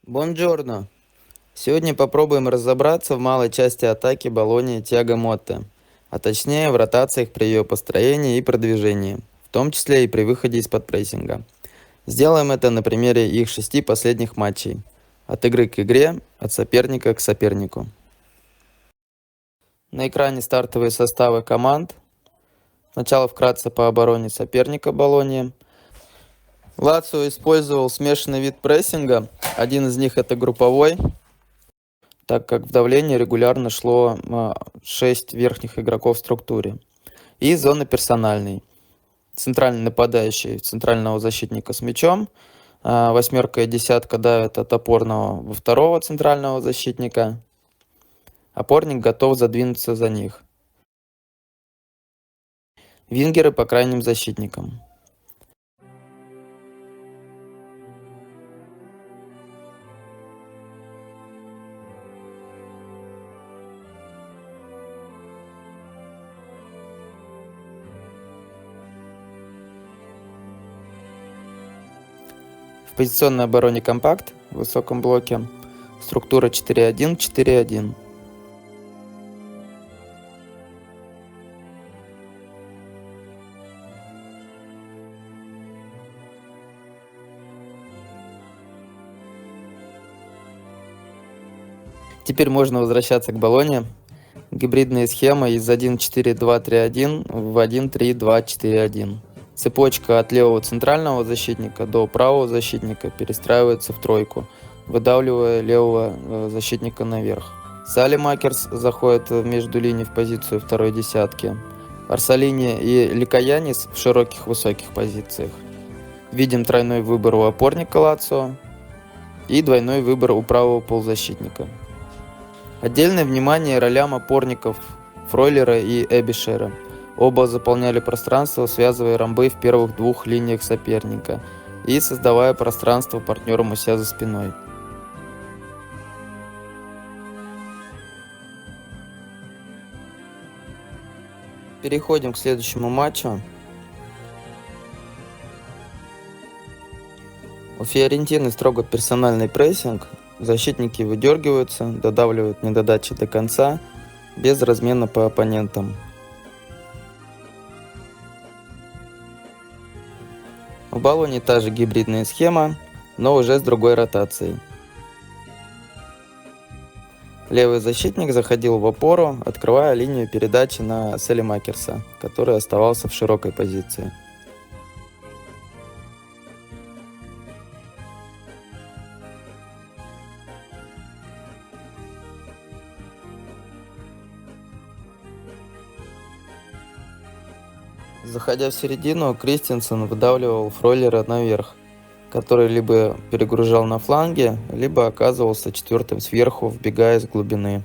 Бонджорно! Сегодня попробуем разобраться в малой части атаки Болоньи Тиаго Мотте, а точнее в ротациях при ее построении и продвижении, в том числе и при выходе из-под прессинга. Сделаем это на примере их 6 последних матчей. От игры к игре, от соперника к сопернику. На экране стартовые составы команд. Сначала вкратце по обороне соперника Болоньи. Лацио использовал смешанный вид прессинга. Один из них это групповой, так как в давлении регулярно шло 6 верхних игроков в структуре. И зона персональной. Центральный нападающий центрального защитника с мячом. Восьмерка и десятка давят от опорного во второго центрального защитника. Опорник готов задвинуться за них. Вингеры по крайним защитникам. В позиционной обороне компакт в высоком блоке. Структура 4-1-4-1. Теперь можно возвращаться к Болонье. Гибридные схемы из 1-4-2-3-1 в 1-3-2-4-1. Цепочка от левого центрального защитника до правого защитника перестраивается в тройку, выдавливая левого защитника наверх. Салемакерс заходит между линий в позицию второй десятки. Арсалини и Ликаянис в широких высоких позициях. Видим тройной выбор у опорника Лацио и двойной выбор у правого полузащитника. Отдельное внимание ролям опорников Фройлера и Эбишера. Оба заполняли пространство, связывая ромбы в первых двух линиях соперника и создавая пространство партнерам у себя за спиной. Переходим к следующему матчу. У Фиорентины строго персональный прессинг. Защитники выдергиваются, додавливают недодачи до конца, без размена по оппонентам. В Болонье та же гибридная схема, но уже с другой ротацией. Левый защитник заходил в опору, открывая линию передачи на Салемакерса, который оставался в широкой позиции. Заходя в середину, Кристенсен выдавливал Фройлера наверх, который либо перегружал на фланге, либо оказывался четвертым сверху, вбегая с глубины.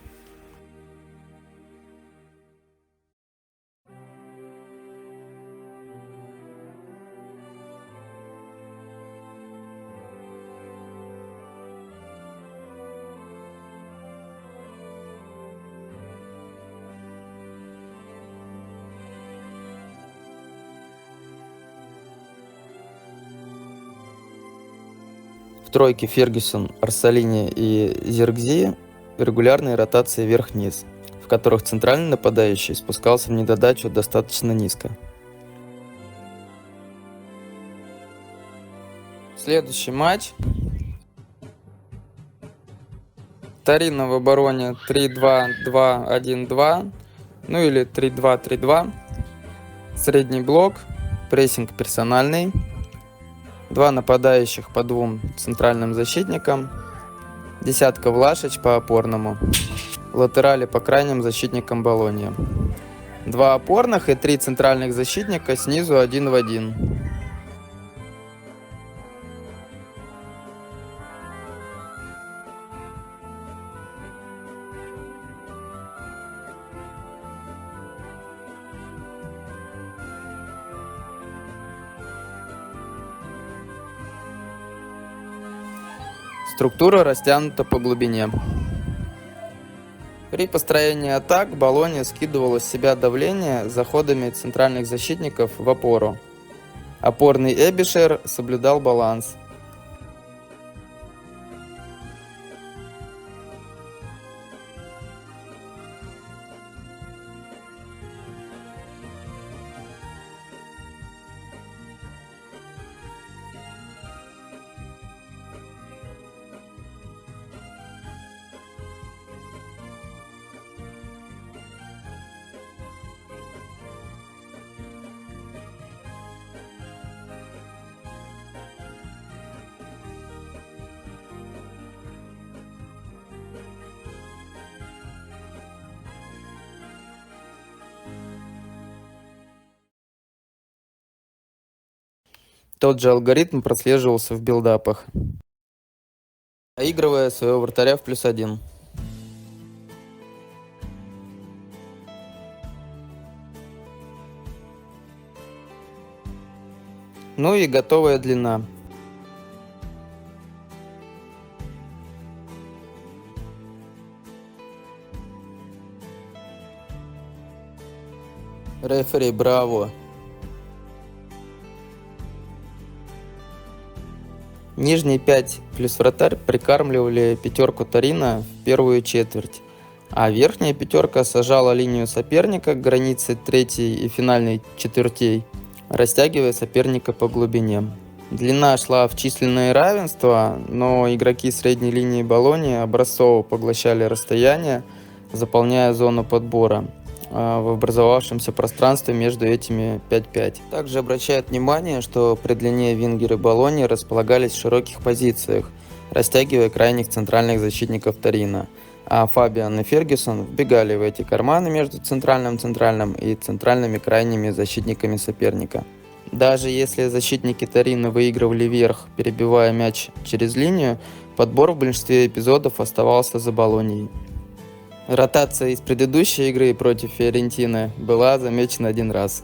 В тройке Фергюсон, Арсалини и Зиркзи регулярные ротации вверх-вниз, в которых центральный нападающий спускался в недодачу достаточно низко. Следующий матч. Торино в обороне 3-2-2-1-2, ну или 3-2-3-2. Средний блок, прессинг персональный. Два нападающих по двум центральным защитникам. Десятка Влашич по опорному. Латерали по крайним защитникам Болоньи. Два опорных и три центральных защитника снизу 1 в 1. Структура растянута по глубине. При построении атак Болонья скидывала с себя давление заходами центральных защитников в опору. Опорный Эбишер соблюдал баланс. Тот же алгоритм прослеживался в билдапах, наигрывая своего вратаря в +1. Ну и готовая длина. Рефери, браво! Нижние 5 плюс вратарь прикармливали пятерку Торино в первую четверть, а верхняя пятерка сажала линию соперника к границе третьей и финальной четвертей, растягивая соперника по глубине. Длина шла в численное равенство, но игроки средней линии Болоньи образцово поглощали расстояние, заполняя зону подбора в образовавшемся пространстве между этими 5-5. Также обращают внимание, что при длине вингеры Болоньи располагались в широких позициях, растягивая крайних центральных защитников Торино, а Фабиан и Фергюсон вбегали в эти карманы между центральным и центральными крайними защитниками соперника. Даже если защитники Торино выигрывали верх, перебивая мяч через линию, подбор в большинстве эпизодов оставался за Болоньей. Ротация из предыдущей игры против Фиорентины была замечена один раз.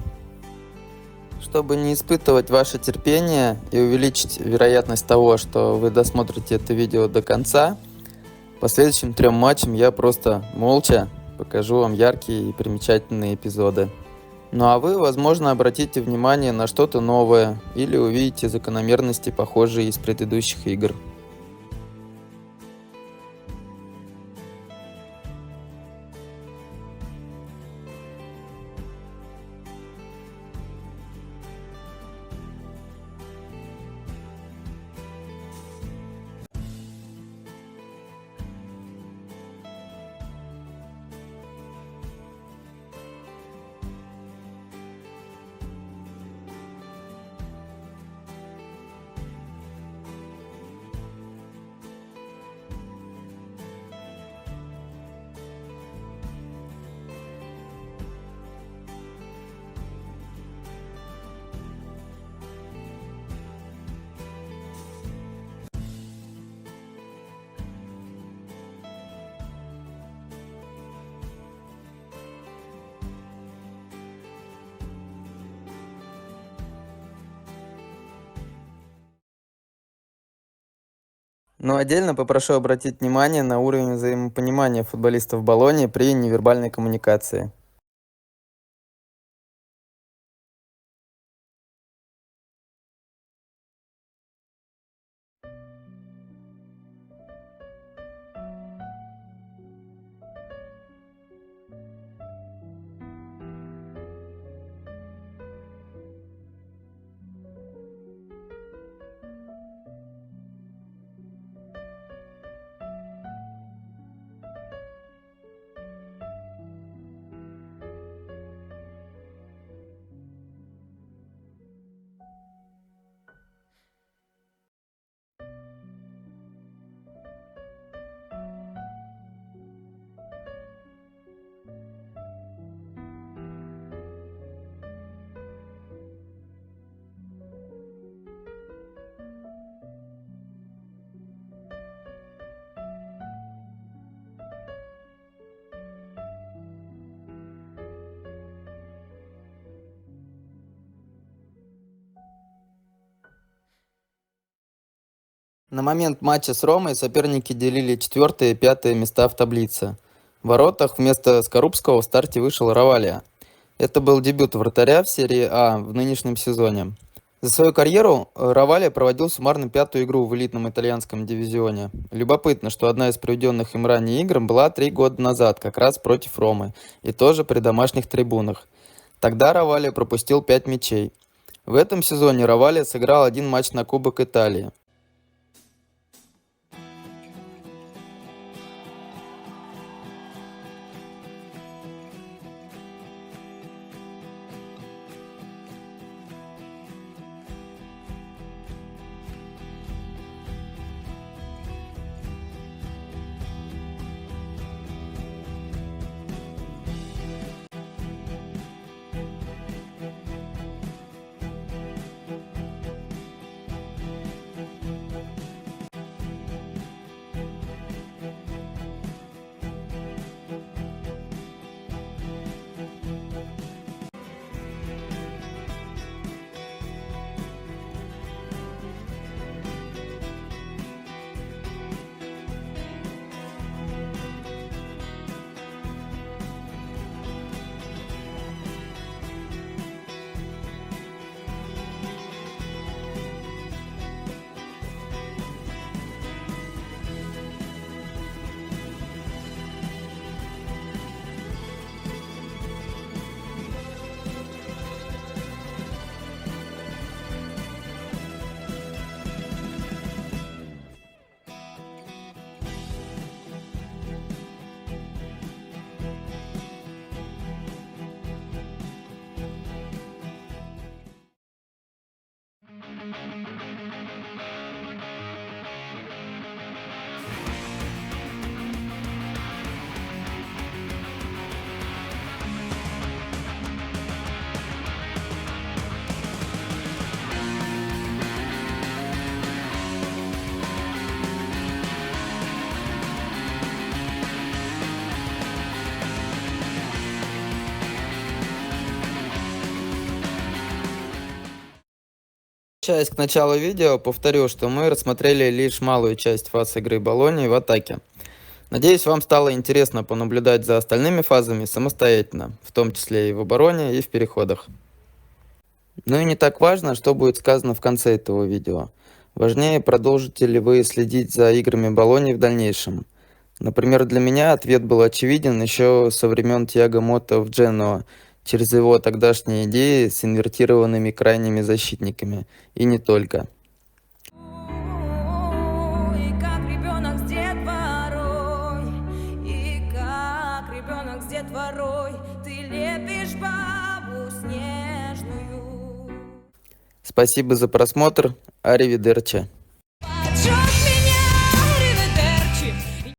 Чтобы не испытывать ваше терпение и увеличить вероятность того, что вы досмотрите это видео до конца, по следующим 3 матчам я просто молча покажу вам яркие и примечательные эпизоды. Ну а вы, возможно, обратите внимание на что-то новое или увидите закономерности, похожие из предыдущих игр. Но отдельно попрошу обратить внимание на уровень взаимопонимания футболистов Болоньи при невербальной коммуникации. На момент матча с Ромой соперники делили 4 и 5 места в таблице. В воротах вместо Скорубского в старте вышел Равалия. Это был дебют вратаря в серии А в нынешнем сезоне. За свою карьеру Равалия проводил суммарно 5-ю игру в элитном итальянском дивизионе. Любопытно, что одна из проведенных им ранее игр была 3 года назад, как раз против Ромы, и тоже при домашних трибунах. Тогда Равалия пропустил 5 мячей. В этом сезоне Равалия сыграл 1 матч на Кубок Италии. Возвращаясь к началу видео, повторю, что мы рассмотрели лишь малую часть фаз игры Болонии в атаке. Надеюсь, вам стало интересно понаблюдать за остальными фазами самостоятельно, в том числе и в обороне, и в переходах. Ну и не так важно, что будет сказано в конце этого видео. Важнее, продолжите ли вы следить за играми Болонии в дальнейшем. Например, для меня ответ был очевиден еще со времен Тиаго Мотто в Дженуа, через его тогдашние идеи с инвертированными крайними защитниками. И не только. И как ребенок с детворой, и как ребенок с детворой, ты лепишь бабу снежную. Спасибо за просмотр. Аривидерчи.